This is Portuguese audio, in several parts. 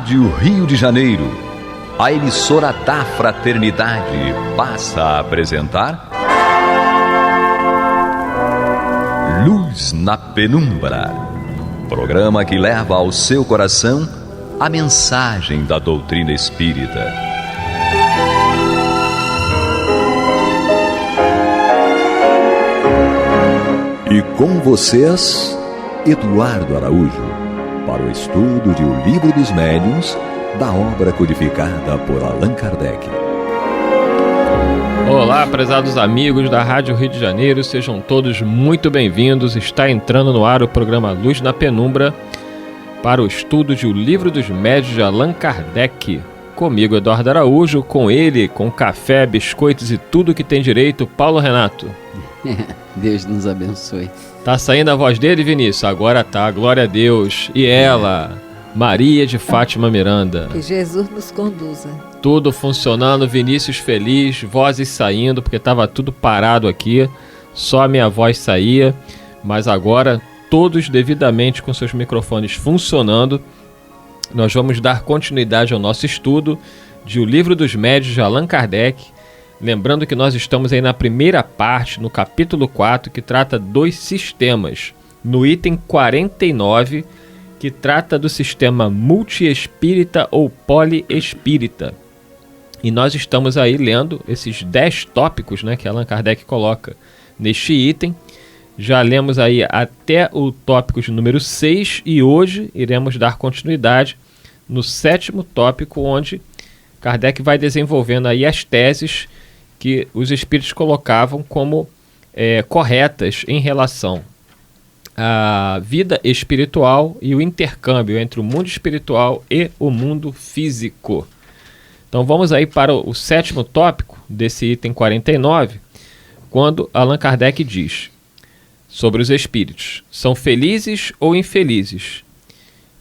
Rádio Rio de Janeiro, a emissora da Fraternidade, passa a apresentar Luz na Penumbra, programa que leva ao seu coração a mensagem da doutrina espírita. E com vocês, Eduardo Araújo, para o estudo de O Livro dos Médiuns, da obra codificada por Allan Kardec. Olá, prezados amigos da Rádio Rio de Janeiro, sejam todos muito bem-vindos. Está entrando no ar o programa Luz na Penumbra para o estudo de O Livro dos Médiuns de Allan Kardec. Comigo, Eduardo Araújo, com ele, com café, biscoitos e tudo que tem direito, Paulo Renato. Deus nos abençoe. Tá saindo a voz dele, Vinícius? Agora tá, glória a Deus. E ela, Maria de Fátima Miranda. Que Jesus nos conduza. Tudo funcionando, Vinícius feliz, vozes saindo, porque tava tudo parado aqui, só a minha voz saía, mas agora todos devidamente com seus microfones funcionando. Nós vamos dar continuidade ao nosso estudo de O Livro dos Médiuns de Allan Kardec. Lembrando que nós estamos aí na primeira parte, no capítulo 4, que trata dos sistemas. No item 49, que trata do sistema multiespírita ou poliespírita. E nós estamos aí lendo esses 10 tópicos, né, que Allan Kardec coloca neste item. Já lemos aí até o tópico de número 6 e hoje iremos dar continuidade no 7º tópico, onde Kardec vai desenvolvendo aí as teses que os espíritos colocavam como corretas em relação à vida espiritual e o intercâmbio entre o mundo espiritual e o mundo físico. Então vamos aí para o 7º tópico desse item 49, quando Allan Kardec diz sobre os espíritos: são felizes ou infelizes,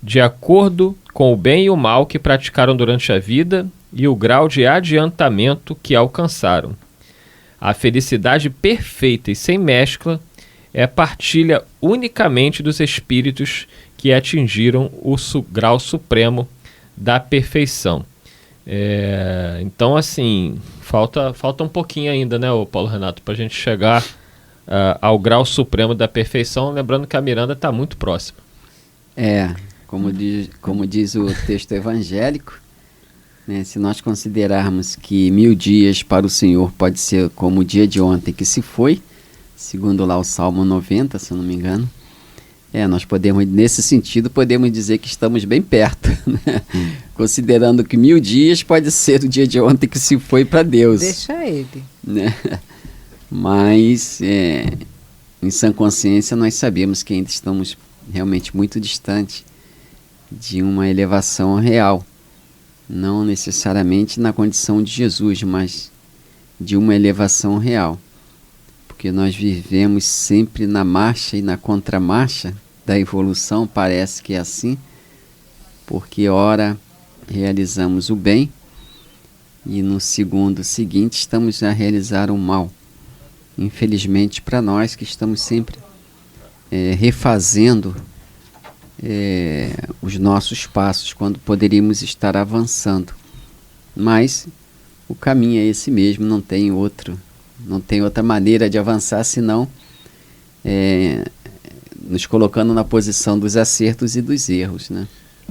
de acordo com o bem e o mal que praticaram durante a vida e o grau de adiantamento que alcançaram. A felicidade perfeita e sem mescla é partilha unicamente dos espíritos que atingiram o grau supremo da perfeição. Então, assim, falta um pouquinho ainda, né, Paulo Renato, para a gente chegar ao grau supremo da perfeição, lembrando que a Miranda está muito próxima. Como diz o texto evangélico, né, se nós considerarmos que 1000 dias para o Senhor pode ser como o dia de ontem que se foi, segundo lá o Salmo 90, se eu não me engano, nós podemos, nesse sentido, podemos dizer que estamos bem perto, né? Considerando que 1000 dias pode ser o dia de ontem que se foi para Deus. Deixa ele. Né? Mas, em sã consciência, nós sabemos que ainda estamos realmente muito distante de uma elevação real. Não necessariamente na condição de Jesus, mas de uma elevação real. Porque nós vivemos sempre na marcha e na contramarcha da evolução, parece que é assim, porque ora realizamos o bem e no segundo seguinte estamos a realizar o mal. Infelizmente para nós que estamos sempre refazendo os nossos passos, quando poderíamos estar avançando. Mas o caminho é esse mesmo, não tem outra maneira de avançar senão nos colocando na posição dos acertos e dos erros, né?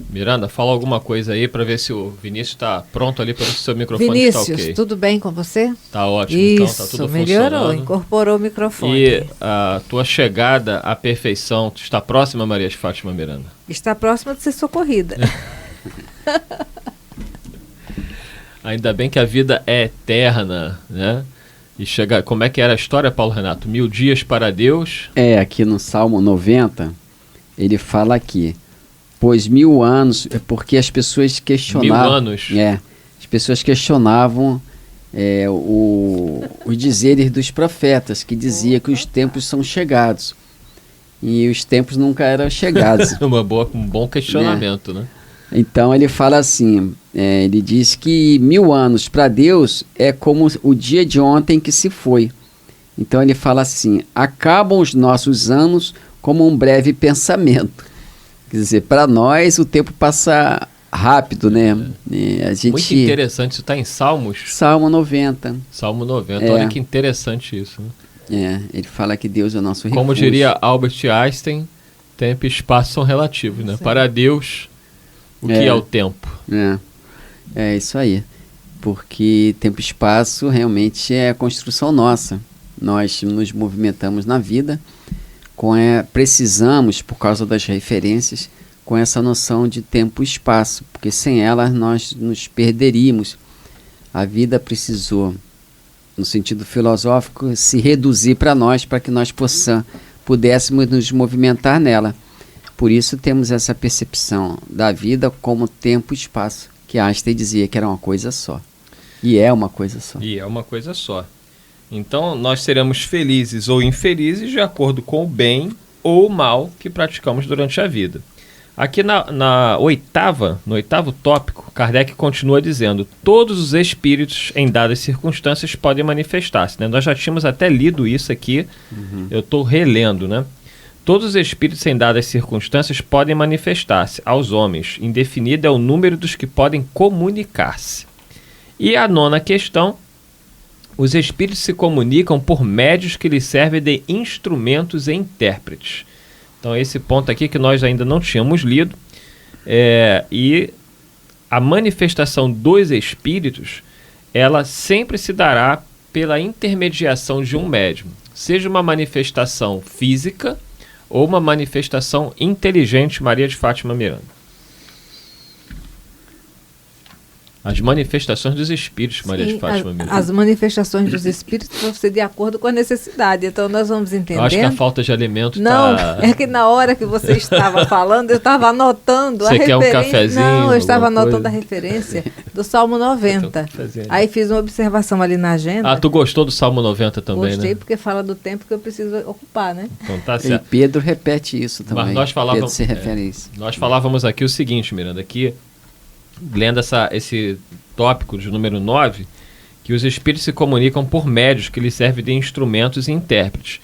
Miranda, fala alguma coisa aí para ver se o Vinícius está pronto ali para o seu microfone. Vinícius, tá ok. Tudo bem com você? Tá ótimo. Isso, então tá tudo melhorou, funcionando. Incorporou o microfone. E a tua chegada à perfeição está próxima, Maria de Fátima Miranda? Está próxima de ser socorrida. Ainda bem que a vida é eterna, né? E chega, como é que era a história, Paulo Renato? 1000 dias para Deus? Aqui no Salmo 90, ele fala aqui, pois 1000 anos, porque as pessoas questionavam... 1000 anos? As pessoas questionavam os dizeres dos profetas, que dizia que os tempos são chegados. E os tempos nunca eram chegados. Um bom questionamento, né? Então ele fala assim, ele diz que 1000 anos para Deus é como o dia de ontem que se foi. Então ele fala assim, acabam os nossos anos como um breve pensamento. Quer dizer, para nós o tempo passa rápido, né? A gente... Muito interessante, isso está em Salmos. Salmo 90. Salmo 90, olha que interessante isso. Né? Ele fala que Deus é o nosso refúgio. Como diria Albert Einstein, tempo e espaço são relativos, né? Para Deus, o que é o tempo? É isso aí. Porque tempo e espaço realmente é a construção nossa. Nós nos movimentamos na vida, precisamos, por causa das referências, com essa noção de tempo e espaço, porque sem ela nós nos perderíamos. A vida precisou, no sentido filosófico, se reduzir para nós, para que nós pudéssemos nos movimentar nela. Por isso temos essa percepção da vida como tempo e espaço, que Einstein dizia que era uma coisa só. E é uma coisa só. E é uma coisa só. Então, nós seremos felizes ou infelizes de acordo com o bem ou o mal que praticamos durante a vida. Aqui no oitavo tópico, Kardec continua dizendo: todos os espíritos em dadas circunstâncias podem manifestar-se. Né? Nós já tínhamos até lido isso aqui, eu estou relendo, né? Todos os espíritos em dadas circunstâncias podem manifestar-se aos homens. Indefinido é o número dos que podem comunicar-se. E a nona questão: os espíritos se comunicam por médios que lhes servem de instrumentos e intérpretes. Então, esse ponto aqui que nós ainda não tínhamos lido. E a manifestação dos espíritos, ela sempre se dará pela intermediação de um médium. Seja uma manifestação física ou uma manifestação inteligente, Maria de Fátima Miranda. As manifestações dos espíritos, Maria de Fátima Miranda. As manifestações dos espíritos vão ser de acordo com a necessidade. Então nós vamos entender. Eu acho que a falta de alimento Não, é que na hora que você estava falando, eu estava anotando a referência. Você quer um cafezinho? Não, eu estava anotando a referência do Salmo 90. Aí fiz uma observação ali na agenda. Tu gostou do Salmo 90 também, Gostei, né? porque fala do tempo que eu preciso ocupar, né? Então tá certo. E Pedro repete isso também. Mas nós falávamos, Pedro se refere a isso. Nós falávamos aqui o seguinte, Miranda, que lendo esse tópico de número 9, que os espíritos se comunicam por médios que lhes servem de instrumentos e intérpretes.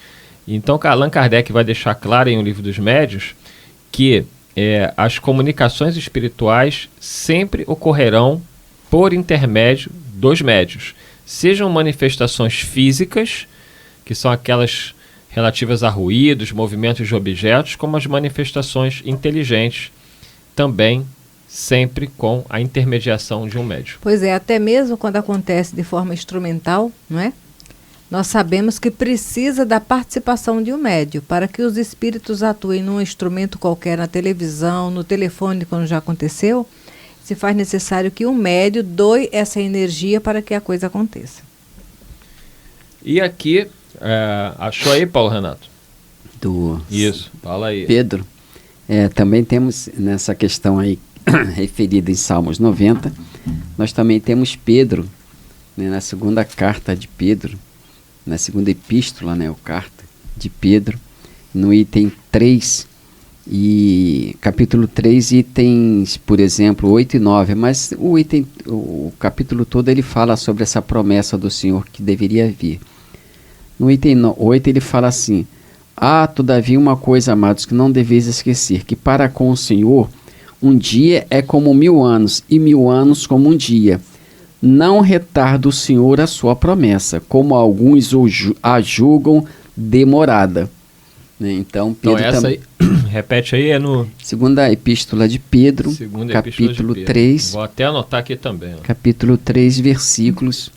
Então, Allan Kardec vai deixar claro em O Livro dos Médios que as comunicações espirituais sempre ocorrerão por intermédio dos médios. Sejam manifestações físicas, que são aquelas relativas a ruídos, movimentos de objetos, como as manifestações inteligentes, também sempre com a intermediação de um médium. Pois é, até mesmo quando acontece de forma instrumental, não é? Nós sabemos que precisa da participação de um médium para que os espíritos atuem num instrumento qualquer, na televisão, no telefone, quando já aconteceu, se faz necessário que um médium doe essa energia para que a coisa aconteça. E aqui, achou aí, Paulo Renato? Isso, fala aí. Pedro, também temos nessa questão aí, referida em Salmos 90, nós também temos Pedro, né, na segunda carta de Pedro, na segunda epístola, né, carta de Pedro, no item 3, e capítulo 3, itens, por exemplo, 8 e 9, mas o capítulo todo ele fala sobre essa promessa do Senhor que deveria vir. No item 8 ele fala assim: todavia uma coisa, amados, que não deveis esquecer, que para com o Senhor um dia é como 1000 anos, e 1000 anos como um dia. Não retarda o Senhor a sua promessa, como alguns a julgam demorada. Então, Pedro essa aí, repete aí, no... Segunda Epístola de Pedro, capítulo 3. Vou até anotar aqui também. Capítulo 3, versículos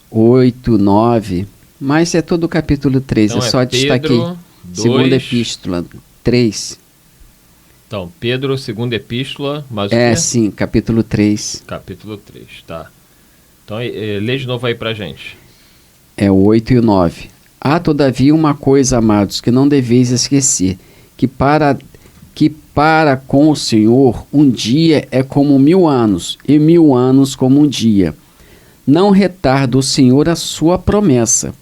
8, 9. Mas é todo o capítulo 3, então, eu só destaquei. Segunda Epístola 3. Então, Pedro, segunda epístola, mas sim, capítulo 3. Capítulo 3, tá. Então, lê de novo aí pra gente. O 8 e o 9. Todavia uma coisa, amados, que não deveis esquecer, que para com o Senhor um dia é como 1000 anos, e 1000 anos como um dia. Não retarda o Senhor a sua promessa,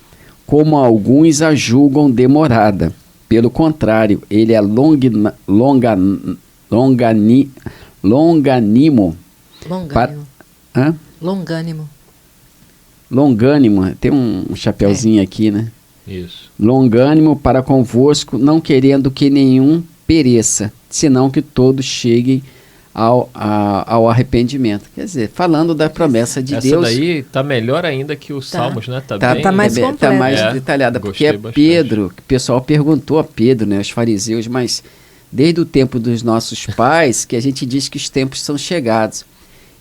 como alguns a julgam demorada. Pelo contrário, ele é longanimo. Longânimo. Tem um chapeuzinho aqui, né? Isso. Longânimo para convosco, não querendo que nenhum pereça, senão que todos cheguem ao arrependimento. Quer dizer, falando da promessa de Deus. Essa daí está melhor ainda que os Salmos, né? Tá mais completa. Tá mais detalhada, porque é Pedro, que o pessoal perguntou a Pedro, né, os fariseus, mas desde o tempo dos nossos pais que a gente diz que os tempos são chegados.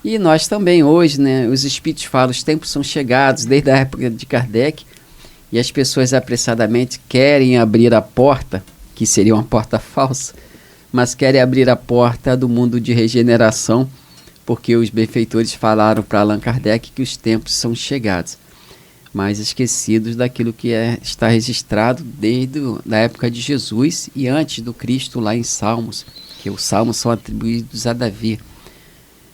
E nós também hoje, né, os espíritos falam, os tempos são chegados desde a época de Kardec, e as pessoas apressadamente querem abrir a porta, que seria uma porta falsa, mas querem abrir a porta do mundo de regeneração, porque os benfeitores falaram para Allan Kardec que os tempos são chegados, mas esquecidos daquilo que está registrado desde a época de Jesus e antes do Cristo lá em Salmos, que os Salmos são atribuídos a Davi.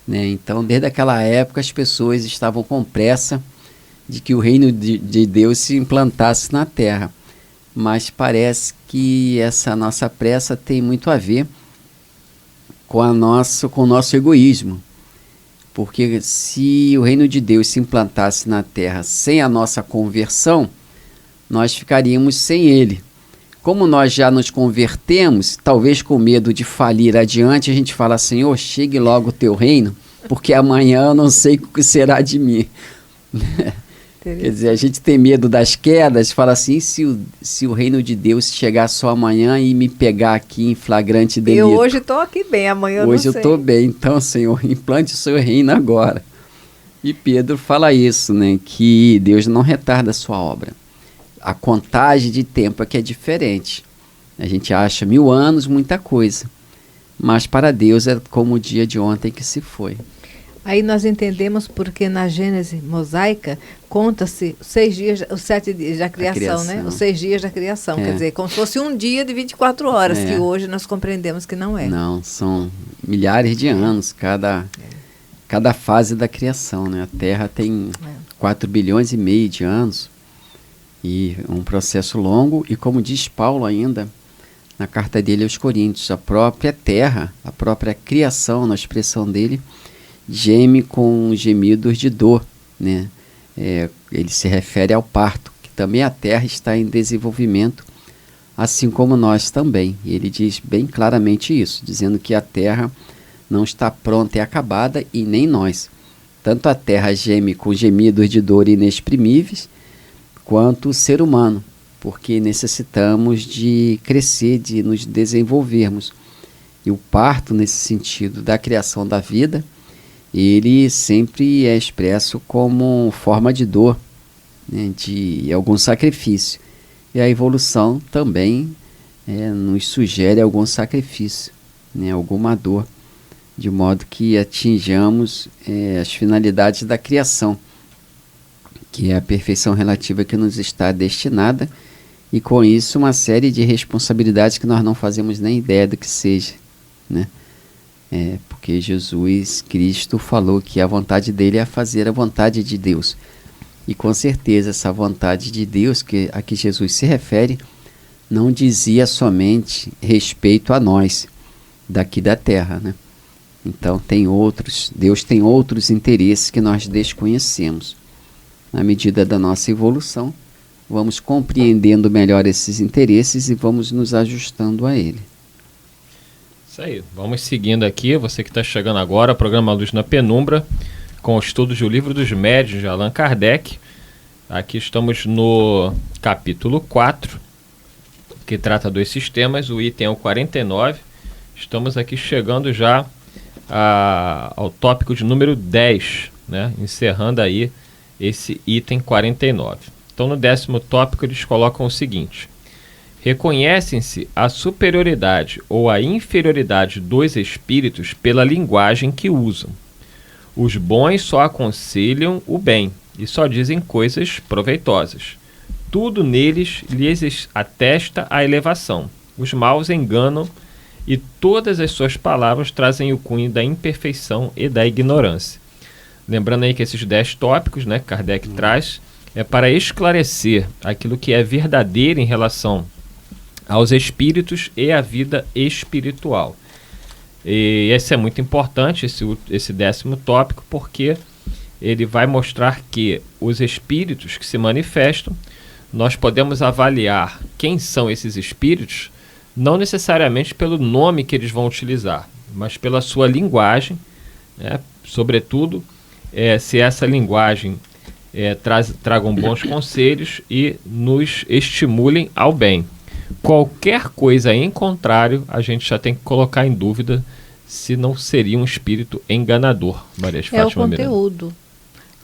Né? Então, desde aquela época, as pessoas estavam com pressa de que o reino de Deus se implantasse na Terra. Mas parece que essa nossa pressa tem muito a ver com o nosso egoísmo. Porque se o reino de Deus se implantasse na Terra sem a nossa conversão, nós ficaríamos sem ele. Como nós já nos convertemos, talvez com medo de falir adiante, a gente fala, Senhor, chegue logo o teu reino, porque amanhã eu não sei o que será de mim. Quer dizer, a gente tem medo das quedas, fala assim, se o reino de Deus chegar só amanhã e me pegar aqui em flagrante delito. Eu hoje estou aqui bem, amanhã eu não sei. Hoje eu estou bem, então, Senhor, implante o seu reino agora. E Pedro fala isso, né, que Deus não retarda a sua obra. A contagem de tempo é que é diferente. A gente acha 1000 anos, muita coisa. Mas para Deus é como o dia de ontem que se foi. Aí nós entendemos porque na Gênese mosaica conta-se os 6 dias, os 7 dias da criação, né? Os 6 dias da criação. Quer dizer, como se fosse um dia de 24 horas, que hoje nós compreendemos que não é. Não, são milhares de anos cada fase da criação, né? A Terra tem 4 bilhões e meio de anos e um processo longo. E como diz Paulo ainda na carta dele aos Coríntios, a própria Terra, a própria criação, na expressão dele, geme com gemidos de dor, né? Ele se refere ao parto, que também a Terra está em desenvolvimento, assim como nós também. E ele diz bem claramente isso, dizendo que a Terra não está pronta e acabada, e nem nós. Tanto a Terra geme com gemidos de dor inexprimíveis, quanto o ser humano, porque necessitamos de crescer, de nos desenvolvermos. E o parto, nesse sentido da criação da vida, ele sempre é expresso como forma de dor, né, de algum sacrifício. E a evolução também nos sugere algum sacrifício, né, alguma dor, de modo que atinjamos as finalidades da criação, que é a perfeição relativa que nos está destinada, e com isso uma série de responsabilidades que nós não fazemos nem ideia do que seja, né? Porque Jesus Cristo falou que a vontade dele é fazer a vontade de Deus. E com certeza essa vontade de Deus a que Jesus se refere não dizia somente respeito a nós, daqui da terra, né? Então Deus tem outros interesses que nós desconhecemos. Na medida da nossa evolução, vamos compreendendo melhor esses interesses e vamos nos ajustando a ele. Isso aí, vamos seguindo aqui, você que está chegando agora, programa Luz na Penumbra, com o estudo do Livro dos Médiuns de Allan Kardec. Aqui estamos no capítulo 4, que trata dos sistemas, o item é o 49. Estamos aqui chegando já ao tópico de número 10, né? Encerrando aí esse item 49. Então, no 10º tópico, eles colocam o seguinte: reconhecem-se a superioridade ou a inferioridade dos espíritos pela linguagem que usam. Os bons só aconselham o bem e só dizem coisas proveitosas. Tudo neles lhes atesta a elevação. Os maus enganam e todas as suas palavras trazem o cunho da imperfeição e da ignorância. Lembrando aí que esses 10 tópicos, né, que Kardec traz, é para esclarecer aquilo que é verdadeiro em relação aos espíritos e à vida espiritual. E esse é muito importante, esse 10º tópico, porque ele vai mostrar que os espíritos que se manifestam, nós podemos avaliar quem são esses espíritos, não necessariamente pelo nome que eles vão utilizar, mas pela sua linguagem, né? Sobretudo, se essa linguagem tragam bons conselhos e nos estimulem ao bem. Qualquer coisa em contrário, a gente já tem que colocar em dúvida se não seria um espírito enganador, Maria de Fátima Miranda. É o conteúdo.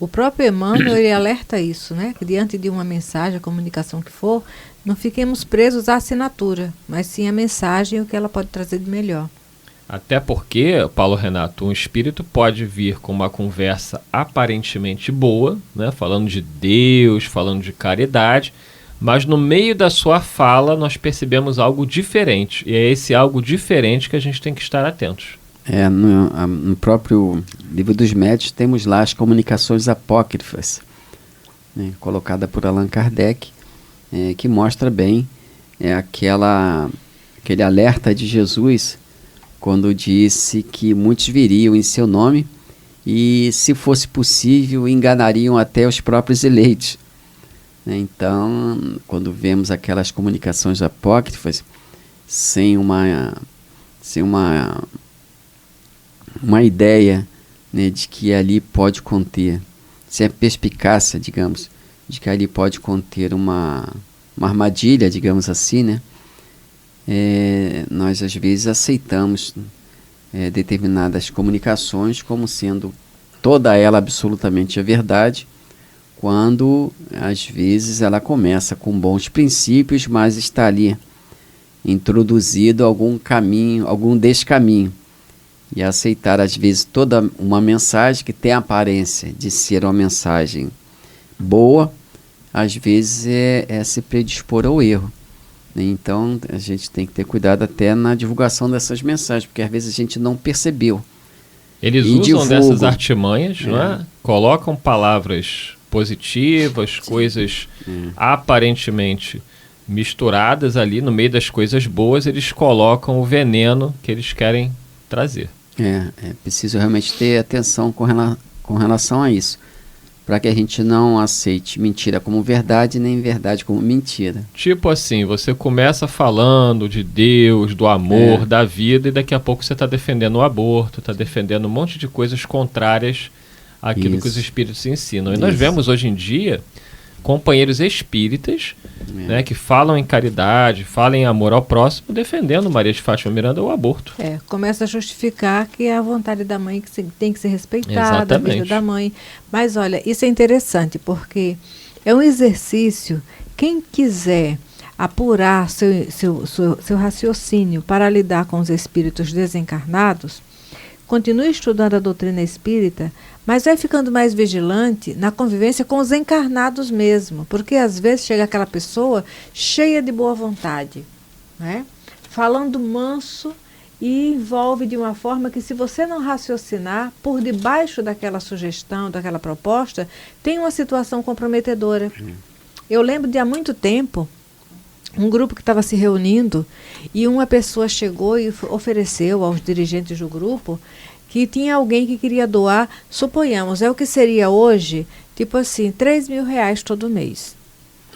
O próprio Emmanuel, ele alerta isso, né? Que diante de uma mensagem, a comunicação que for, não fiquemos presos à assinatura, mas sim à mensagem e o que ela pode trazer de melhor. Até porque, Paulo Renato, um espírito pode vir com uma conversa aparentemente boa, né? Falando de Deus, falando de caridade, mas no meio da sua fala nós percebemos algo diferente. E é esse algo diferente que a gente tem que estar atentos. No próprio Livro dos Médiuns temos lá as comunicações apócrifas, né, colocada por Allan Kardec, que mostra bem aquele alerta de Jesus quando disse que muitos viriam em seu nome e, se fosse possível, enganariam até os próprios eleitos. Então, quando vemos aquelas comunicações apócrifas sem uma ideia, né, de que ali pode conter, sem a perspicácia, digamos, de que ali pode conter uma armadilha, digamos assim, né? Nós às vezes aceitamos determinadas comunicações como sendo toda ela absolutamente a verdade, quando às vezes ela começa com bons princípios, mas está ali introduzido algum caminho, algum descaminho. E aceitar às vezes toda uma mensagem que tem a aparência de ser uma mensagem boa, às vezes é se predispor ao erro. Então a gente tem que ter cuidado até na divulgação dessas mensagens, porque às vezes a gente não percebeu. Eles usam dessas artimanhas, não é? Colocam palavras positivas, coisas aparentemente misturadas ali no meio das coisas boas, eles colocam o veneno que eles querem trazer. É preciso realmente ter atenção com relação a isso, para que a gente não aceite mentira como verdade, nem verdade como mentira. Tipo assim, você começa falando de Deus, do amor, da vida, e daqui a pouco você está defendendo o aborto, está defendendo um monte de coisas contrárias àquilo que os espíritos ensinam. E nós vemos hoje em dia companheiros espíritas, né, que falam em caridade, falam em amor ao próximo, defendendo Maria de Fátima Miranda o aborto. Começa a justificar que é a vontade da mãe que tem que ser respeitada, a vida da mãe. Mas olha, isso é interessante, porque é um exercício, quem quiser apurar seu raciocínio para lidar com os espíritos desencarnados, continue estudando a doutrina espírita, mas vai ficando mais vigilante na convivência com os encarnados mesmo, porque às vezes chega aquela pessoa cheia de boa vontade, né? Falando manso, e envolve de uma forma que, se você não raciocinar, por debaixo daquela sugestão, daquela proposta, tem uma situação comprometedora. Eu lembro de há muito tempo, um grupo que estava se reunindo e uma pessoa chegou e ofereceu aos dirigentes do grupo que tinha alguém que queria doar, suponhamos, o que seria hoje, tipo assim, R$3.000 todo mês.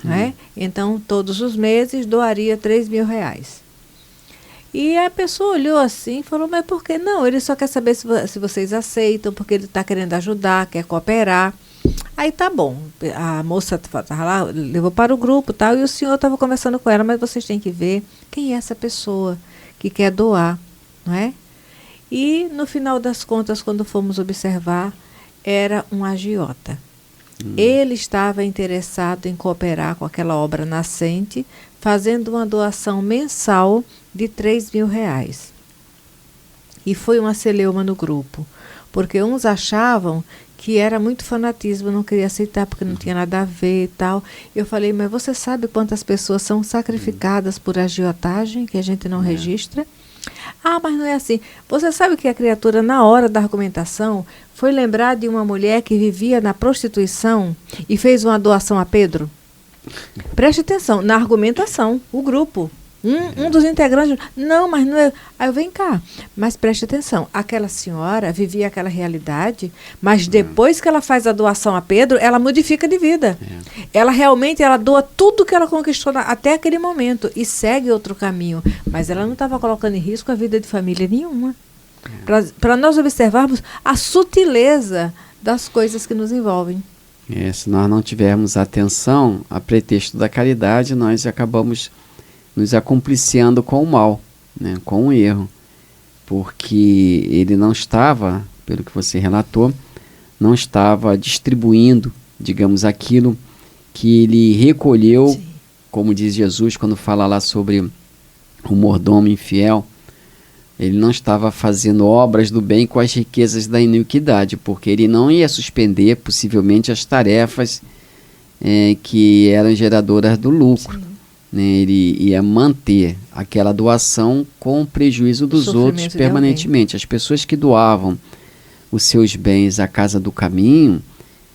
Né? Então, todos os meses doaria R$3.000. E a pessoa olhou assim e falou, mas por que não? Ele só quer saber se vocês aceitam, porque ele está querendo ajudar, quer cooperar. Aí tá bom, a moça estava lá, levou para o grupo tal, e o senhor estava conversando com ela, mas vocês têm que ver quem é essa pessoa que quer doar, não é? E no final das contas, quando fomos observar, era um agiota. Ele estava interessado em cooperar com aquela obra nascente, fazendo uma doação mensal de R$3.000. E foi uma celeuma no grupo, porque uns achavam que era muito fanatismo, não queria aceitar porque não tinha nada a ver e tal. Eu falei, mas você sabe quantas pessoas são sacrificadas por agiotagem, que a gente não registra? Ah, mas não é assim. Você sabe que a criatura, na hora da argumentação, foi lembrar de uma mulher que vivia na prostituição e fez uma doação a Pedro? Preste atenção, na argumentação, o grupo. Um dos integrantes, não, mas não é. Aí eu, vem cá, mas preste atenção, aquela senhora vivia aquela realidade, mas depois que ela faz a doação a Pedro, ela modifica de vida. Ela realmente, ela doa tudo que ela conquistou até aquele momento e segue outro caminho, mas ela não estava colocando em risco a vida de família nenhuma. para nós observarmos a sutileza das coisas que nos envolvem. Se nós não tivermos atenção, a pretexto da caridade, nós acabamos nos acompliciando com o mal, né, com o erro, porque ele não estava, pelo que você relatou, não estava distribuindo, digamos, aquilo que ele recolheu, sim, como diz Jesus quando fala lá sobre o mordomo infiel. Ele não estava fazendo obras do bem com as riquezas da iniquidade, porque ele não ia suspender, possivelmente, as tarefas que eram geradoras do lucro. Né? Ele ia manter aquela doação com o prejuízo dos outros permanentemente. As pessoas que doavam os seus bens à Casa do Caminho,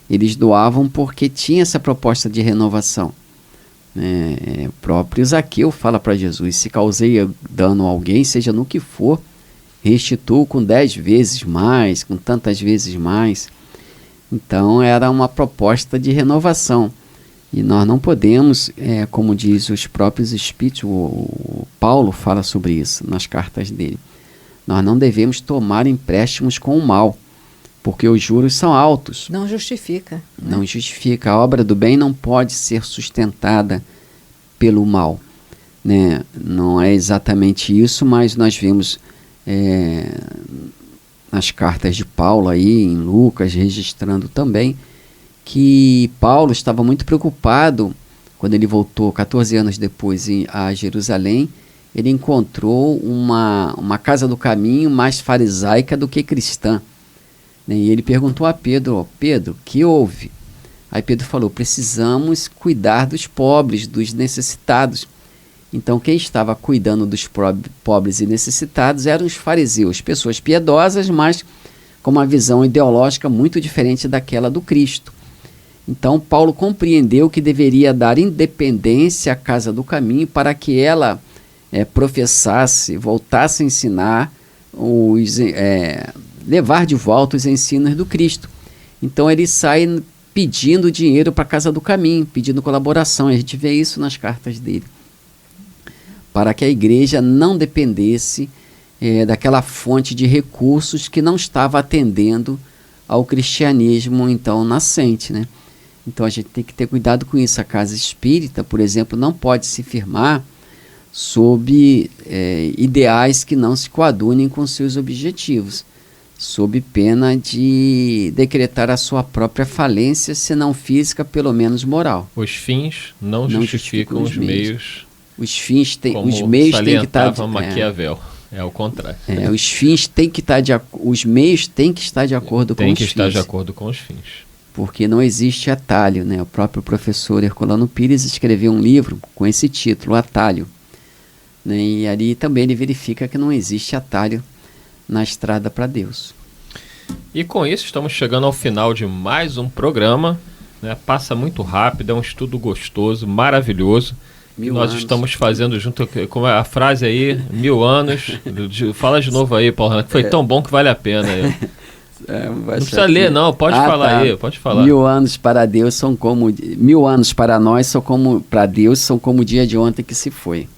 eles doavam porque tinha essa proposta de renovação. O próprio Zaqueu fala para Jesus: se causei dano a alguém, seja no que for, restituo com 10 vezes mais, com tantas vezes mais. Então era uma proposta de renovação, e nós não podemos, como diz os próprios Espíritos, o Paulo fala sobre isso nas cartas dele, nós não devemos tomar empréstimos com o mal, porque os juros são altos. Não justifica. Não justifica. A obra do bem não pode ser sustentada pelo mal. Né? Não é exatamente isso, mas nós vimos nas cartas de Paulo, aí, em Lucas, registrando também, que Paulo estava muito preocupado quando ele voltou 14 anos depois a Jerusalém. Ele encontrou uma casa do caminho mais farisaica do que cristã. E ele perguntou a Pedro: Pedro, que houve? Aí Pedro falou: precisamos cuidar dos pobres, dos necessitados. Então quem estava cuidando dos pobres e necessitados eram os fariseus, pessoas piedosas, mas com uma visão ideológica muito diferente daquela do Cristo. Então Paulo compreendeu que deveria dar independência à Casa do Caminho para que ela professasse, voltasse a ensinar levar de volta os ensinos do Cristo. Então ele sai pedindo dinheiro para a Casa do Caminho, pedindo colaboração. A gente vê isso nas cartas dele, para que a igreja não dependesse daquela fonte de recursos que não estava atendendo ao cristianismo então nascente, né? Então a gente tem que ter cuidado com isso. A casa espírita, por exemplo, não pode se firmar sob ideais que não se coadunem com seus objetivos, sob pena de decretar a sua própria falência, se não física, pelo menos moral. Os fins não justificam os meios. Os fins os meios têm que estar Maquiavel. É o contrário. Os fins têm que estar os meios têm que estar de acordo com os fins. Tem que estar de acordo com os fins. Porque não existe atalho, né? O próprio professor Herculano Pires escreveu um livro com esse título, Atalho. Né? E ali também ele verifica que não existe atalho na estrada para Deus. E com isso estamos chegando ao final de mais um programa, né? Passa muito rápido, é um estudo gostoso, maravilhoso. Nós estamos fazendo junto com a frase aí, 1000 anos. Fala de novo aí, Paulo, que foi tão bom que vale a pena. Não precisa ler, não, pode falar aí, pode falar. 1000 anos para Deus são como 1000 anos para nós são como para Deus são como o dia de ontem que se foi.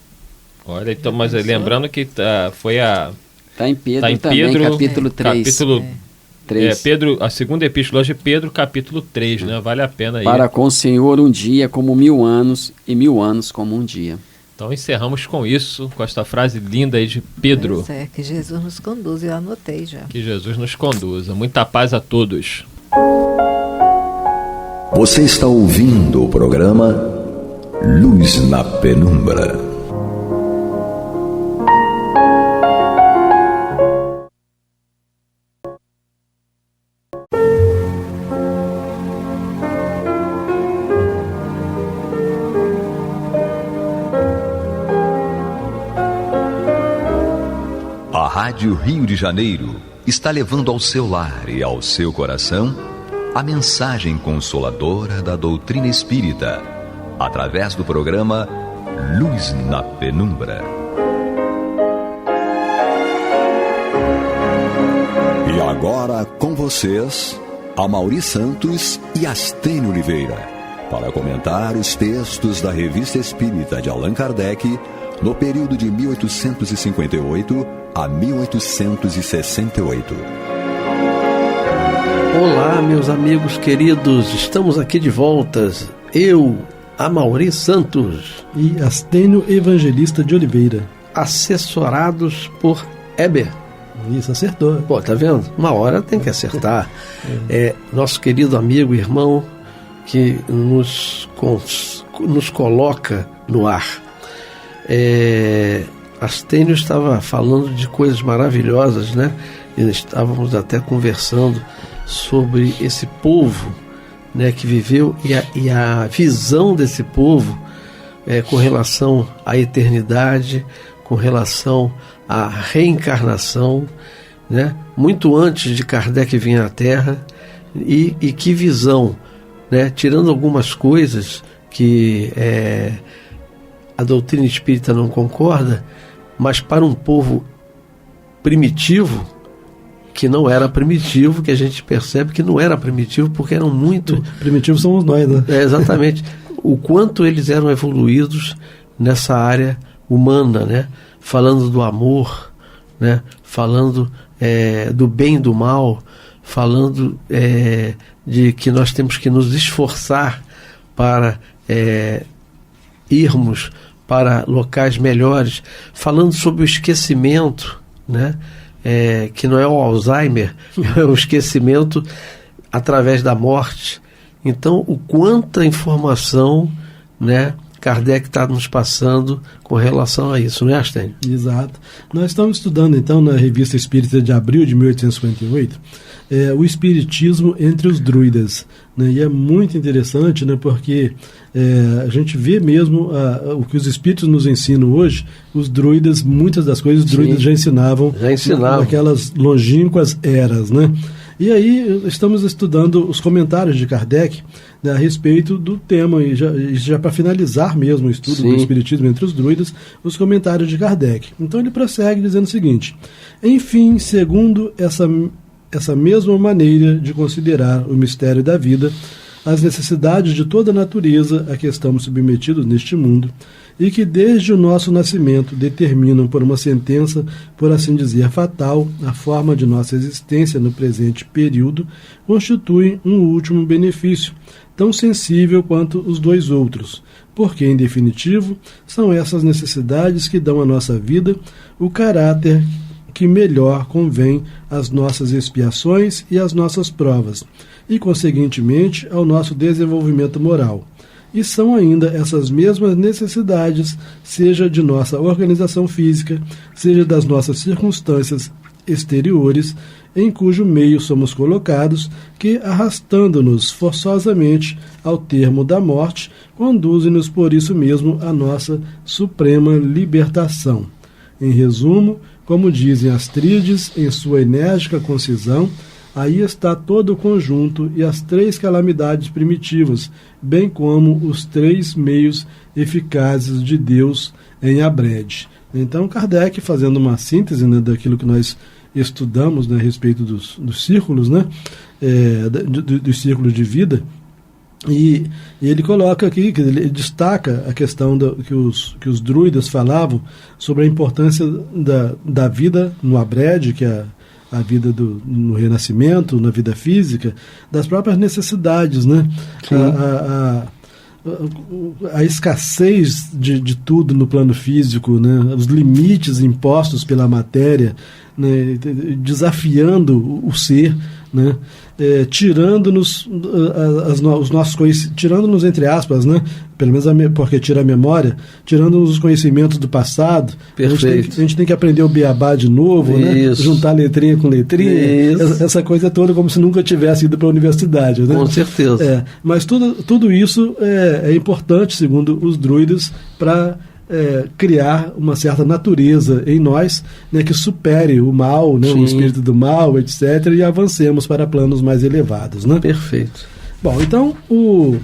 Olha, então, mas lembrando que foi a Está em Pedro também, capítulo 3. Capítulo 3. Pedro, a segunda epístola de Pedro, capítulo 3, né? Vale a pena aí. Para com o Senhor um dia como 1000 anos, e 1000 anos como um dia. Então encerramos com isso, com esta frase linda aí de Pedro. Que Jesus nos conduza, eu anotei já. Que Jesus nos conduza. Muita paz a todos. Você está ouvindo o programa Luz na Penumbra. A Rádio Rio de Janeiro está levando ao seu lar e ao seu coração a mensagem consoladora da doutrina espírita, através do programa Luz na Penumbra. E agora com vocês, Amaury Santos e Astênio Oliveira, para comentar os textos da Revista Espírita de Allan Kardec, no período de 1858 a 1868. Olá, meus amigos queridos, estamos aqui de volta. Eu, Amaury Santos e Astênio Evangelista de Oliveira, assessorados por Heber. Isso, acertou. Pô, tá vendo? Uma hora tem que acertar. Nosso querido amigo, irmão, que nos coloca no ar. Astênio estava falando de coisas maravilhosas, né? E estávamos até conversando sobre esse povo, né, que viveu e a visão desse povo com relação à eternidade, com relação à reencarnação, né, muito antes de Kardec vir à Terra, e que visão, né, tirando algumas coisas que a doutrina espírita não concorda, mas para um povo primitivo, que não era primitivo, que a gente percebe que não era primitivo, porque eram muito... Primitivos somos nós, né? Exatamente. O quanto eles eram evoluídos nessa área humana, né? Falando do amor, né? Falando do bem e do mal, falando de que nós temos que nos esforçar para irmos para locais melhores, falando sobre o esquecimento, né? Que não é o Alzheimer, é o esquecimento através da morte. Então, o quanta informação, né, Kardec está nos passando com relação a isso, não é, Astênio? Exato. Nós estamos estudando, então, na Revista Espírita de abril de 1858, o Espiritismo entre os druidas, né? E é muito interessante, né, porque a gente vê mesmo o que os espíritos nos ensinam hoje. Os druidas, muitas das coisas, os druidas já ensinavam naquelas longínquas eras, né? E aí estamos estudando os comentários de Kardec, né, a respeito do tema, e já para finalizar mesmo o estudo do Espiritismo entre os druidas, os comentários de Kardec. Então ele prossegue dizendo o seguinte: enfim, segundo essa mesma maneira de considerar o mistério da vida, as necessidades de toda a natureza a que estamos submetidos neste mundo, e que desde o nosso nascimento determinam por uma sentença, por assim dizer, fatal, a forma de nossa existência no presente período, constituem um último benefício, tão sensível quanto os dois outros, porque, em definitivo, são essas necessidades que dão à nossa vida o caráter que melhor convém às nossas expiações e às nossas provas, e, conseguintemente, ao nosso desenvolvimento moral. E são ainda essas mesmas necessidades, seja de nossa organização física, seja das nossas circunstâncias exteriores, em cujo meio somos colocados, que, arrastando-nos forçosamente ao termo da morte, conduzem-nos por isso mesmo à nossa suprema libertação. Em resumo, como dizem Astríades em sua enérgica concisão, aí está todo o conjunto e as três calamidades primitivas, bem como os três meios eficazes de Deus em Abrede. Então, Kardec, fazendo uma síntese, né, daquilo que nós estudamos, né, a respeito dos círculos, né, dos círculos de vida, e ele coloca aqui, que ele destaca a questão que os druidas falavam sobre a importância da vida no Abrede, que é a vida no renascimento, na vida física, das próprias necessidades, né? A escassez de tudo no plano físico, né? Os limites impostos pela matéria, né? Desafiando o ser, né? Tirando-nos os nossos conhecimentos, tirando-nos entre aspas, né? Pelo menos porque tira a memória, tirando-nos os conhecimentos do passado. Perfeito. A gente tem que aprender o beabá de novo, né? Juntar letrinha com letrinha, essa coisa toda, como se nunca tivesse ido para a universidade, né? Com certeza. Mas tudo isso é importante, segundo os druidas, para criar uma certa natureza em nós, né, que supere o mal, né, o espírito do mal, etc., e avancemos para planos mais elevados, né? Perfeito. Bom, então o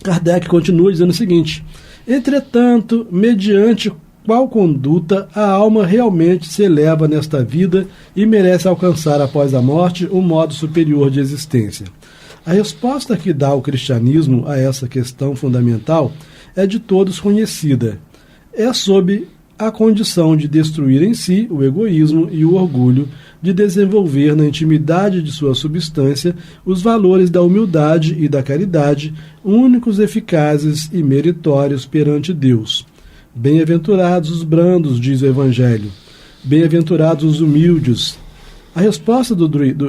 Kardec continua dizendo o seguinte: entretanto, mediante qual conduta a alma realmente se eleva nesta vida e merece alcançar após a morte um modo superior de existência? A resposta que dá o cristianismo a essa questão fundamental é de todos conhecida. é sob a condição de destruir em si o egoísmo e o orgulho, de desenvolver na intimidade de sua substância os valores da humildade e da caridade, únicos, eficazes e meritórios perante Deus. Bem-aventurados os brandos, diz o Evangelho. Bem-aventurados os humildes. A resposta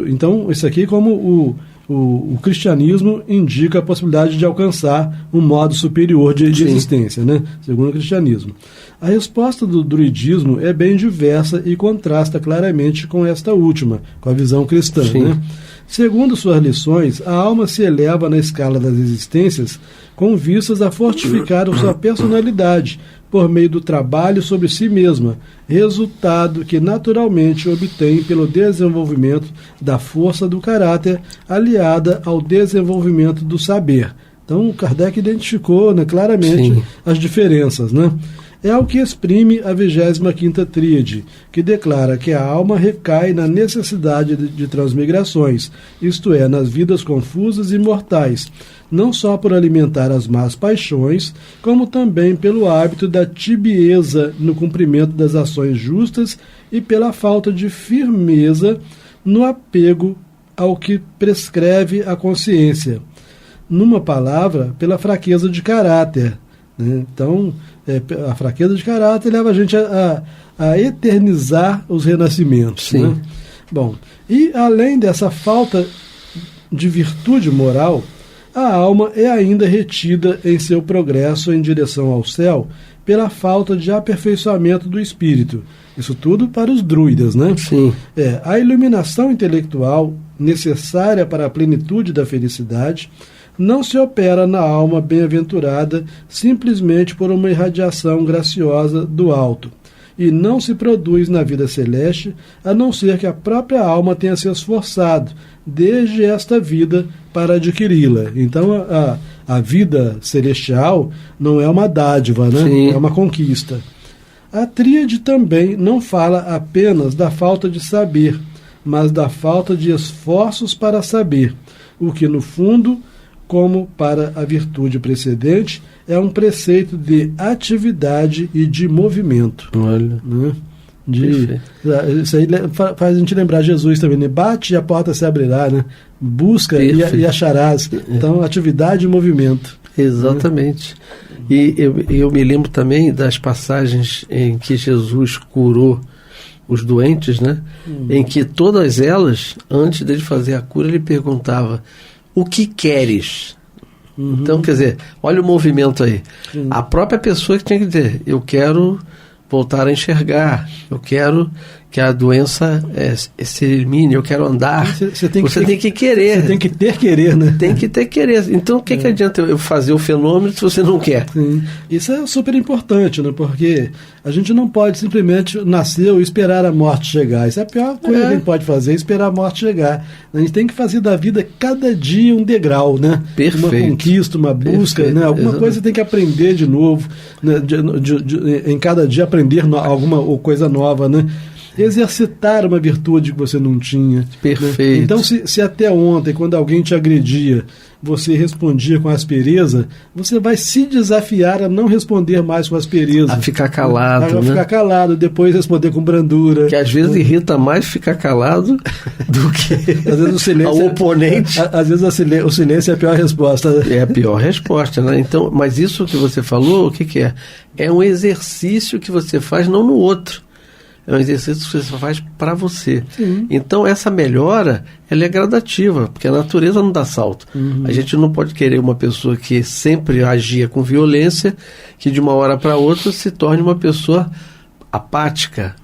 então, isso aqui como o cristianismo indica a possibilidade de alcançar um modo superior de existência, né? Segundo o cristianismo. A resposta do druidismo é bem diversa e contrasta claramente com esta última, com a visão cristã, né? Segundo suas lições, a alma se eleva na escala das existências com vistas a fortificar a sua personalidade por meio do trabalho sobre si mesma, resultado que naturalmente obtém pelo desenvolvimento da força do caráter aliada ao desenvolvimento do saber. Então, Kardec identificou, né, claramente as diferenças, né? É o que exprime a 25ª tríade, que declara que a alma recai na necessidade de transmigrações, isto é, nas vidas confusas e mortais, não só por alimentar as más paixões, como também pelo hábito da tibieza no cumprimento das ações justas e pela falta de firmeza no apego ao que prescreve a consciência. Numa palavra, pela fraqueza de caráter, né? Então, a fraqueza de caráter leva a gente a eternizar os renascimentos. Né? Bom, e além dessa falta de virtude moral, a alma é ainda retida em seu progresso em direção ao céu pela falta de aperfeiçoamento do espírito. Isso tudo para os druidas, né? A iluminação intelectual necessária para a plenitude da felicidade não se opera na alma bem-aventurada simplesmente por uma irradiação graciosa do alto, e não se produz na vida celeste, a não ser que a própria alma tenha se esforçado, desde esta vida, para adquiri-la. Então, a vida celestial não é uma dádiva, né? É uma conquista. A tríade também não fala apenas da falta de saber, mas da falta de esforços para saber, o que, no fundo, como para a virtude precedente, é um preceito de atividade e de movimento. Olha. Né? Isso aí faz a gente lembrar Jesus também, né? Bate e a porta se abrirá, né? Busca e acharás. Então, atividade e movimento. Exatamente. E eu me lembro também das passagens em que Jesus curou os doentes, né? Em que todas elas, antes dele fazer a cura, ele perguntava: o que queres? Então, quer dizer, olha o movimento aí. A própria pessoa que tinha que dizer: eu quero voltar a enxergar, eu quero que a doença se elimine, eu quero andar. Você tem que querer. Você tem que ter querer, né? Tem que ter querer. Então, o que adianta eu fazer o fenômeno se você não quer? Sim. Isso é super importante, né? Porque a gente não pode simplesmente nascer e esperar a morte chegar. Isso é a pior coisa que a gente pode fazer, esperar a morte chegar. A gente tem que fazer da vida cada dia um degrau, né? Perfeito. Uma conquista, uma busca, né? Alguma coisa você tem que aprender de novo, né? Em cada dia aprender alguma coisa nova, né? Exercitar uma virtude que você não tinha. Perfeito. Né? Então, se até ontem, quando alguém te agredia, você respondia com aspereza, você vai se desafiar a não responder mais com aspereza. A ficar calado. A ficar calado, depois responder com brandura. Que às vezes irrita mais ficar calado do que às vezes o silêncio ao oponente. Às vezes o silêncio é a pior resposta. É a pior resposta, né? Então, mas isso que você falou, o que é? É um exercício que você faz não no outro. É um exercício que você faz para você. Sim. Então, essa melhora, ela é gradativa, porque a natureza não dá salto. A gente não pode querer uma pessoa que sempre agia com violência, que de uma hora para outra se torne uma pessoa apática,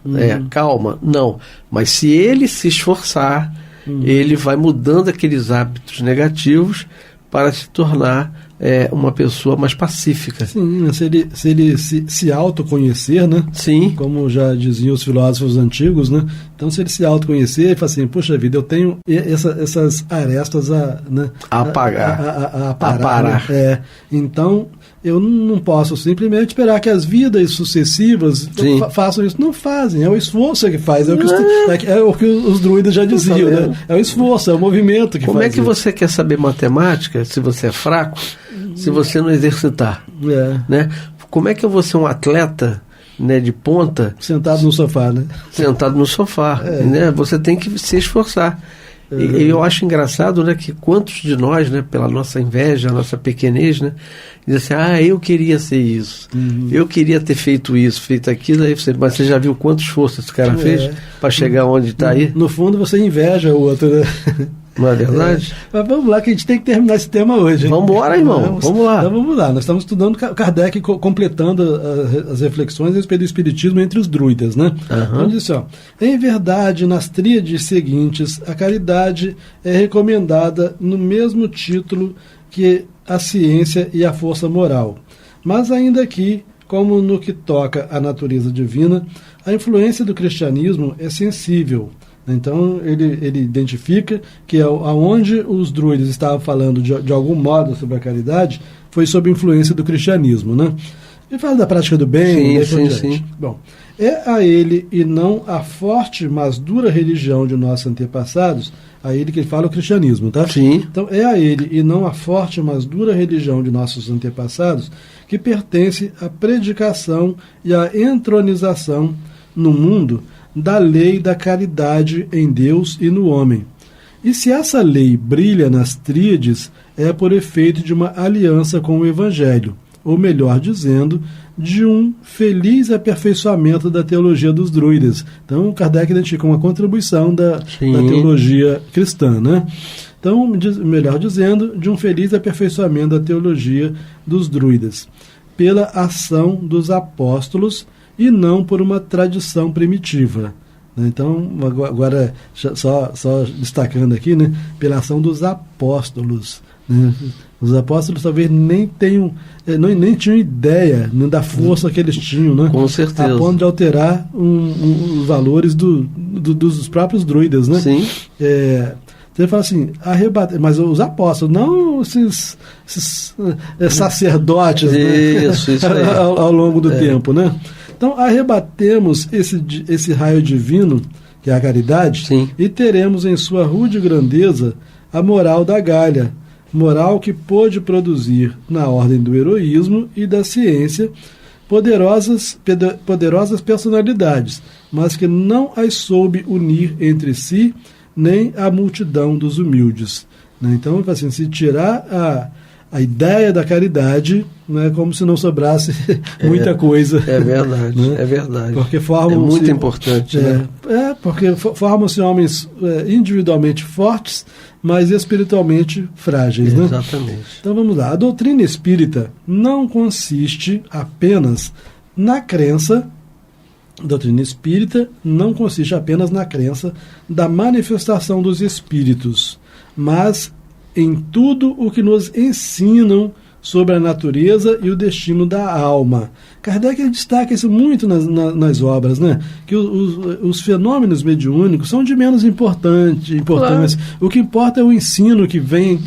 calma. Não. Mas se ele se esforçar, ele vai mudando aqueles hábitos negativos para se tornar uma pessoa mais pacífica. Sim, se ele se autoconhecer, né? Sim. Como já diziam os filósofos antigos, né? Então, se ele se autoconhecer e falar assim: puxa vida, eu tenho essas arestas a parar. Né? Então, eu não posso simplesmente esperar que as vidas sucessivas façam isso. Não fazem, é o esforço que faz. É o que os druidas já diziam, né? É o esforço, é o movimento que faz. Como é que você quer saber matemática se você é fraco, se você não exercitar? Né? como é que eu vou ser um atleta, né, de ponta Sentado no sofá, né? sentado no sofá, né? Você tem que se esforçar. E eu acho engraçado, né, que quantos de nós, né, pela nossa inveja, nossa pequenez, né, dizem assim, eu queria ser isso, eu queria ter feito isso, feito aquilo, mas você já viu quanto esforço esse cara fez para chegar onde está aí? No fundo, você inveja o outro, né? Não é verdade? Mas vamos lá, que a gente tem que terminar esse tema hoje. Vamos embora, irmão. Vamos lá. Então vamos lá. Nós estamos estudando Kardec completando as reflexões a respeito do espiritismo entre os druidas, né? Então diz assim, em verdade, nas tríades seguintes, a caridade é recomendada no mesmo título que a ciência e a força moral. Mas ainda aqui, como no que toca à natureza divina, a influência do cristianismo é sensível. Então ele identifica que aonde os druidas estavam falando de algum modo sobre a caridade foi sob influência do cristianismo, né? Ele fala da prática do bem, sim. Bom, é a ele e não a forte, mas dura religião de nossos antepassados, a ele que ele fala o cristianismo, tá? Sim. Então é a ele e não a forte, mas dura religião de nossos antepassados que pertence à predicação e à entronização no mundo da lei da caridade em Deus e no homem. E se essa lei brilha nas tríades, é por efeito de uma aliança com o Evangelho, ou melhor dizendo, de um feliz aperfeiçoamento da teologia dos druidas. Então, Kardec identifica uma contribuição da teologia cristã, né? Então, melhor dizendo, de um feliz aperfeiçoamento da teologia dos druidas, pela ação dos apóstolos e não por uma tradição primitiva. Então, agora, só destacando aqui, né, pela ação dos apóstolos. Né? Os apóstolos talvez nem tinham ideia, né, da força que eles tinham, né? Com certeza. A ponto de alterar os valores dos próprios druidas. Né? Sim. Você fala assim, mas os apóstolos, não esses sacerdotes, isso, né? Isso aí. ao longo do tempo, né? Então, arrebatemos esse raio divino, que é a caridade, sim, e teremos em sua rude grandeza a moral da Gália, moral que pôde produzir, na ordem do heroísmo e da ciência, poderosas personalidades, mas que não as soube unir entre si, nem a multidão dos humildes. Então, assim, se tirar a ideia da caridade, né, como se não sobrasse muita coisa. É verdade, né? É verdade. Porque formam-se, é muito importante. Né? Porque formam-se homens individualmente fortes, mas espiritualmente frágeis. Né? Exatamente. Então vamos lá. A doutrina espírita não consiste apenas na crença. A doutrina espírita não consiste apenas na crença da manifestação dos espíritos, mas em tudo o que nos ensinam sobre a natureza e o destino da alma. Kardec destaca isso muito nas obras, né? Que os fenômenos mediúnicos são de menos importância. Claro. O que importa é o ensino que vem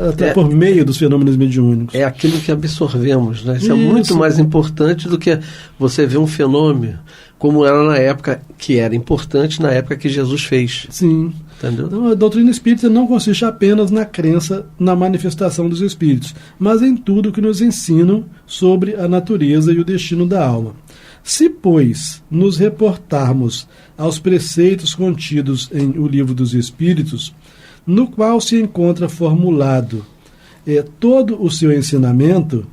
até por meio dos fenômenos mediúnicos. É aquilo que absorvemos, né? Isso é muito mais importante do que você ver um fenômeno como era na época, que era importante na época que Jesus fez. Sim. Entendeu? Então, a doutrina espírita não consiste apenas na crença na manifestação dos espíritos, mas em tudo que nos ensinam sobre a natureza e o destino da alma. Se, pois, nos reportarmos aos preceitos contidos em O Livro dos Espíritos, no qual se encontra formulado todo o seu ensinamento,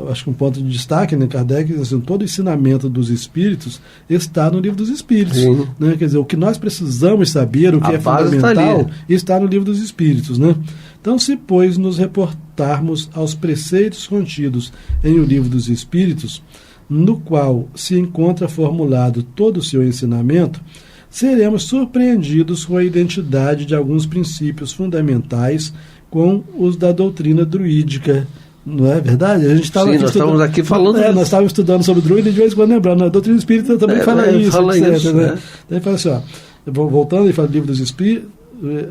acho que um ponto de destaque, né, Kardec, assim, todo o ensinamento dos espíritos está no Livro dos Espíritos. Né? Quer dizer, o que nós precisamos saber, o que é fundamental, está no Livro dos Espíritos. Né? Então, se, pois, nos reportarmos aos preceitos contidos em O Livro dos Espíritos, no qual se encontra formulado todo o seu ensinamento, seremos surpreendidos com a identidade de alguns princípios fundamentais com os da doutrina druídica. Não é verdade? A gente estava estamos aqui falando. Nós estávamos estudando sobre druida e de vez em quando lembrando. A doutrina espírita também fala isso. Fala etc, isso, né? Ele fala assim, voltando, ele fala do Livro dos Espíritos,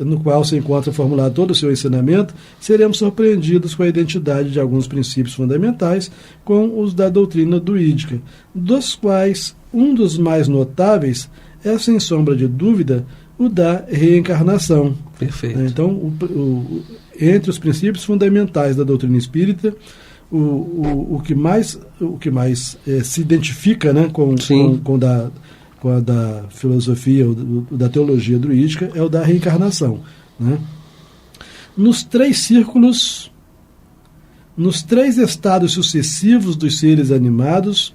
no qual se encontra formulado todo o seu ensinamento, seremos surpreendidos com a identidade de alguns princípios fundamentais com os da doutrina druídica, dos quais um dos mais notáveis é, sem sombra de dúvida, o da reencarnação. Perfeito. Então, entre os princípios fundamentais da doutrina espírita, o que mais se identifica, né, com a da filosofia, da teologia druídica, é o da reencarnação, né? Nos 3 círculos, nos 3 estados sucessivos dos seres animados,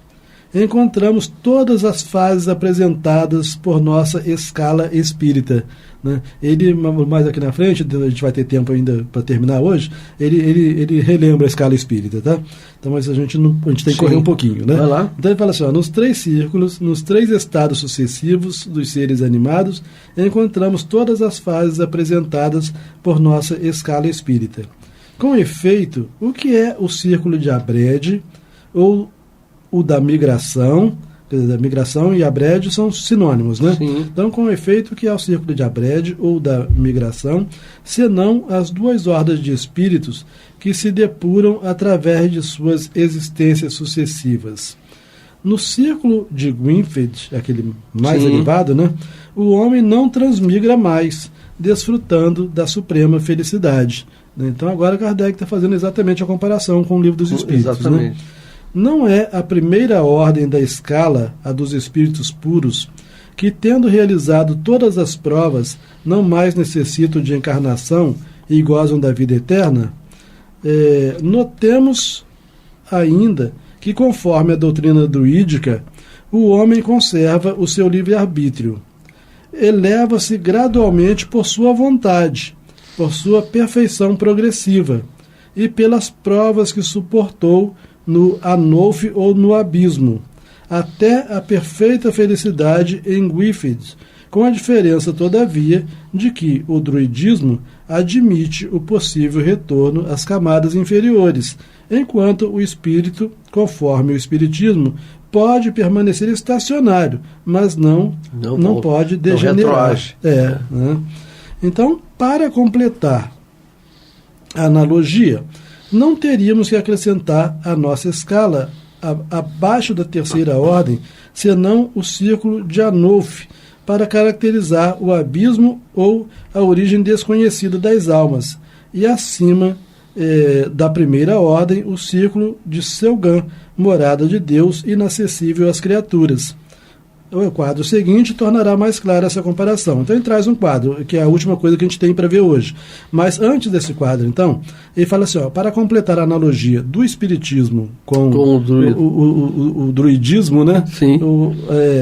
encontramos todas as fases apresentadas por nossa escala espírita, né? Ele, mais aqui na frente, a gente vai ter tempo ainda para terminar hoje, ele relembra a escala espírita, tá? Então, mas a gente tem que correr um pouquinho, né? Vai lá. Então ele fala assim, ó, nos 3 círculos, nos 3 estados sucessivos dos seres animados, encontramos todas as fases apresentadas por nossa escala espírita. Com efeito, o que é o círculo de Abrede, ou o da migração? Quer dizer, a migração e Abrede são sinônimos, né? Sim. Então, com efeito, o que é o círculo de Abrede ou da migração, senão as 2 hordas de espíritos que se depuram através de suas existências sucessivas. No círculo de Gwynfeld, aquele mais elevado, né, o homem não transmigra mais, desfrutando da suprema felicidade. Então, agora Kardec está fazendo exatamente a comparação com o Livro dos Espíritos. Exatamente. Né? Não é a primeira ordem da escala, a dos espíritos puros, que, tendo realizado todas as provas, não mais necessitam de encarnação e gozam da vida eterna? Notemos ainda que, conforme a doutrina druídica, o homem conserva o seu livre-arbítrio. Eleva-se gradualmente por sua vontade, por sua perfeição progressiva e pelas provas que suportou no Anolf ou no abismo, até a perfeita felicidade em Gwynfeld, com a diferença, todavia, de que o druidismo admite o possível retorno às camadas inferiores, enquanto o espírito, conforme o espiritismo, pode permanecer estacionário, mas não pode degenerar. Né? Então, para completar a analogia, não teríamos que acrescentar à nossa escala, abaixo da 3ª ordem, senão o círculo de Anolf, para caracterizar o abismo ou a origem desconhecida das almas, e acima da 1ª ordem, o círculo de Selgan, morada de Deus, inacessível às criaturas. O quadro seguinte tornará mais clara essa comparação. Então ele traz um quadro, que é a última coisa que a gente tem para ver hoje. Mas antes desse quadro, então, ele fala assim, ó, para completar a analogia do espiritismo com o druidismo, né? Sim.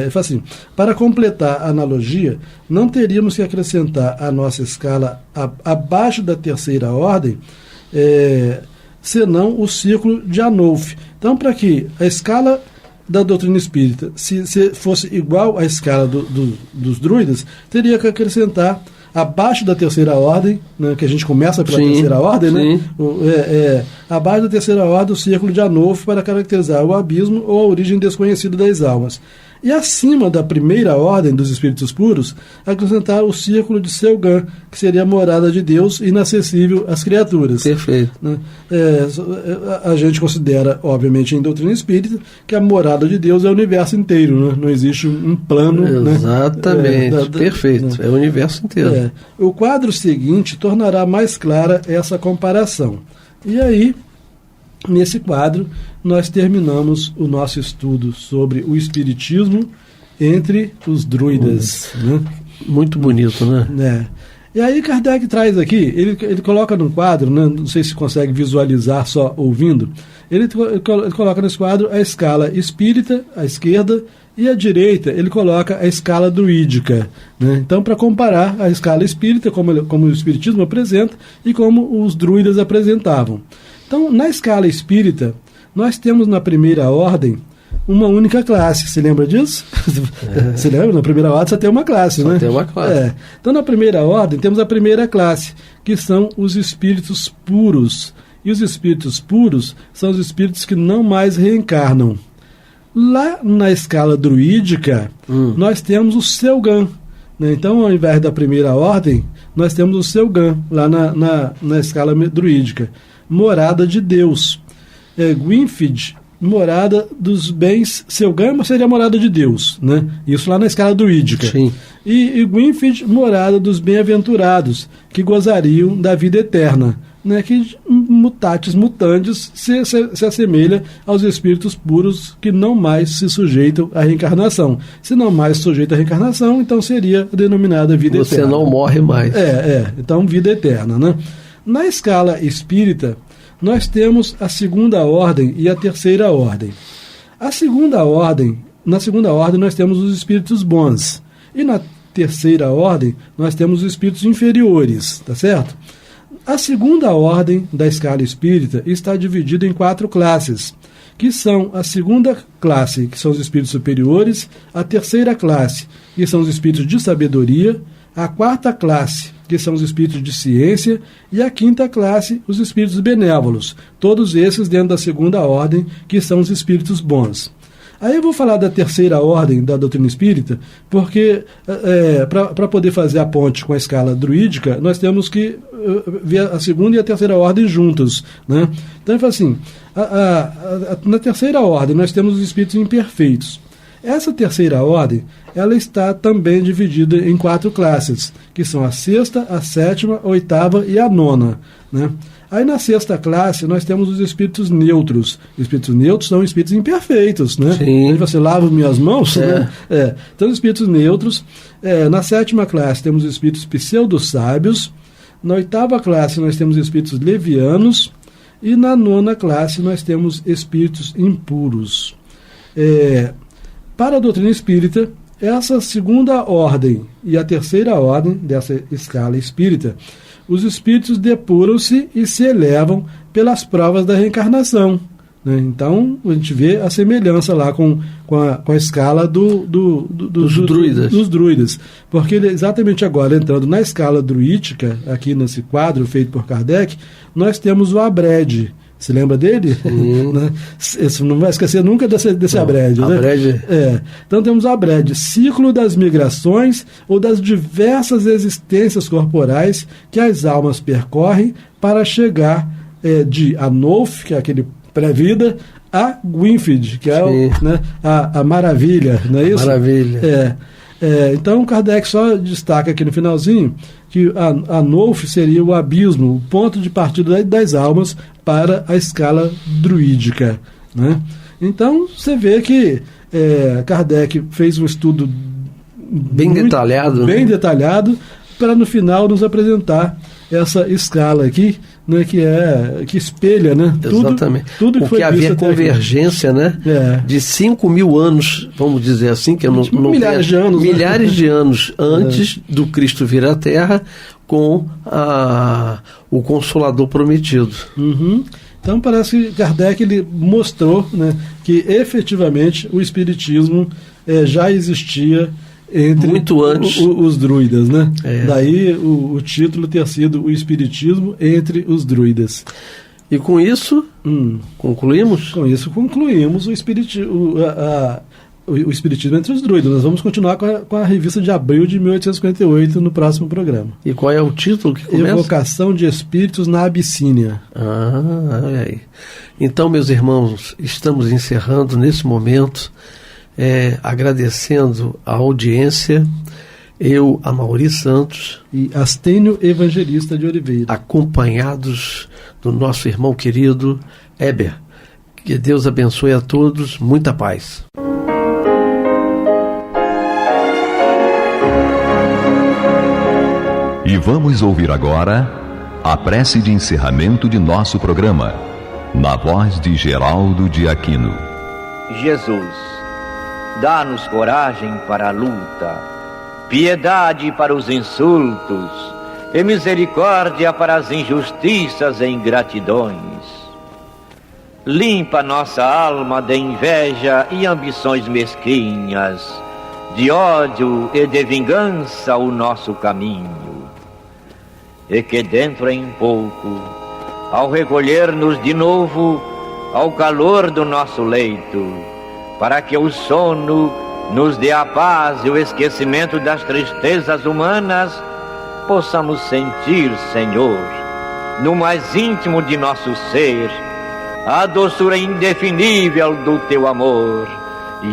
Ele fala assim, para completar a analogia, não teríamos que acrescentar à nossa escala abaixo da 3ª ordem, senão o círculo de Anolf. Então, para que a escala da doutrina espírita, se fosse igual à escala dos druidas, teria que acrescentar abaixo da 3ª ordem, né, que a gente começa pela 3ª ordem, né, abaixo da 3ª ordem, o círculo de Anolf, para caracterizar o abismo ou a origem desconhecida das almas. E acima da 1ª ordem dos espíritos puros, acrescentar o círculo de Selgan, que seria a morada de Deus, inacessível às criaturas. Perfeito. Né? A gente considera, obviamente, em doutrina espírita, que a morada de Deus é o universo inteiro, né? Não existe um plano. Exatamente, né? Perfeito, é o universo inteiro. O quadro seguinte tornará mais clara essa comparação. E aí, nesse quadro, nós terminamos o nosso estudo sobre o espiritismo entre os druidas. Né? Muito bonito, né? E aí Kardec traz aqui, ele coloca num quadro, né, não sei se consegue visualizar só ouvindo, ele coloca nesse quadro a escala espírita, à esquerda, e à direita ele coloca a escala druídica. Né? Então, para comparar a escala espírita, como o espiritismo apresenta, e como os druidas apresentavam. Então, na escala espírita, nós temos na 1ª ordem uma única classe. Você lembra disso? Você lembra? Na 1ª ordem só tem uma classe, né? Só tem uma classe. Então, na 1ª ordem, temos a 1ª classe, que são os espíritos puros. E os espíritos puros são os espíritos que não mais reencarnam. Lá na escala druídica, nós temos o Selgan. Né? Então, ao invés da 1ª ordem, nós temos o Selgan, lá na escala druídica. Morada de Deus. Gwynfeld, morada dos bens. Selgan seria a morada de Deus, né? Isso lá na escala druídica. Sim. E Gwynfeld, morada dos bem-aventurados, que gozariam da vida eterna. né, que mutatis mutandis se assemelha aos espíritos puros que não mais se sujeitam à reencarnação. Se não mais se sujeita à reencarnação, então seria denominada vida eterna. Você não morre mais. Então vida eterna, né? Na escala espírita, nós temos a segunda ordem e a terceira ordem. Na segunda ordem nós temos os espíritos bons. E na terceira ordem nós temos os espíritos inferiores, tá certo? A segunda ordem da escala espírita está dividida em 4 classes, que são a segunda classe, que são os espíritos superiores, a terceira classe, que são os espíritos de sabedoria, a quarta classe, que são os espíritos de ciência, e a quinta classe, os espíritos benévolos, todos esses dentro da segunda ordem, que são os espíritos bons. Aí eu vou falar da terceira ordem da doutrina espírita, porque para poder fazer a ponte com a escala druídica, nós temos que ver a segunda e a terceira ordem juntos, né? Então, assim, na terceira ordem nós temos os espíritos imperfeitos. Essa terceira ordem, ela está também dividida em 4 classes, que são a sexta, a sétima, a oitava e a nona, né? Aí na sexta classe nós temos os espíritos neutros. Os espíritos neutros são espíritos imperfeitos, né? Sim. Você lava minhas mãos, né? Então os espíritos neutros. Na sétima classe temos os espíritos pseudo-sábios. Na oitava classe nós temos espíritos levianos. E na nona classe nós temos espíritos impuros. Para a doutrina espírita, essa segunda ordem e a terceira ordem dessa escala espírita, os espíritos depuram-se e se elevam pelas provas da reencarnação, né? Então, a gente vê a semelhança lá com a escala dos druidas. Porque exatamente agora, entrando na escala druídica, aqui nesse quadro feito por Kardec, nós temos o Abred. Se lembra dele? Né? Você não vai esquecer nunca desse Abred, né? Abred. Então temos o Abred, ciclo das migrações ou das diversas existências corporais que as almas percorrem para chegar de Anolf, que é aquele pré-vida, a Gwynfrid, que é a maravilha, não é isso? Maravilha. Então Kardec só destaca aqui no finalzinho que Anolf seria o abismo, o ponto de partida das almas para a escala druídica, né? Então você vê que Kardec fez um estudo bem detalhado para no final nos apresentar essa escala aqui, né, que espelha, né, exatamente tudo que foi havia convergência, né, de 5.000 anos, vamos dizer assim, que eu não milhares de anos antes do Cristo vir à Terra, com o Consolador prometido. Então parece que Kardec ele mostrou, né, que efetivamente o Espiritismo já existia entre muito antes os druidas, né? Daí o título ter sido o Espiritismo entre os druidas. E com isso concluímos? Com isso concluímos o Espiritismo entre os druidas. Nós vamos continuar com a revista de abril de 1858 no próximo programa. E qual é o título que começa? Evocação de Espíritos na Abissínia. Olha aí. Então, meus irmãos, estamos encerrando nesse momento, agradecendo a audiência, eu, Amaury Santos e Astênio Evangelista de Oliveira, acompanhados do nosso irmão querido Heber. Que Deus abençoe a todos, muita paz. E vamos ouvir agora a prece de encerramento de nosso programa, na voz de Geraldo de Aquino. Jesus, dá-nos coragem para a luta, piedade para os insultos e misericórdia para as injustiças e ingratidões. Limpa nossa alma de inveja e ambições mesquinhas, de ódio e de vingança o nosso caminho. E que dentro em pouco, ao recolher-nos de novo ao calor do nosso leito, para que o sono nos dê a paz e o esquecimento das tristezas humanas, possamos sentir, Senhor, no mais íntimo de nosso ser, a doçura indefinível do Teu amor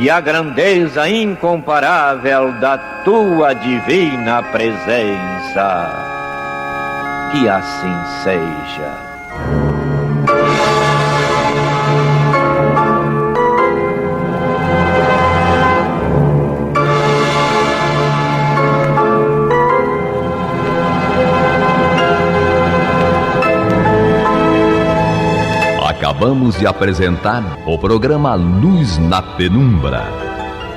e a grandeza incomparável da Tua divina presença. que assim seja. Acabamos de apresentar o programa Luz na Penumbra,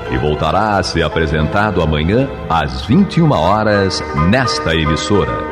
que voltará a ser apresentado amanhã às 21 horas nesta emissora.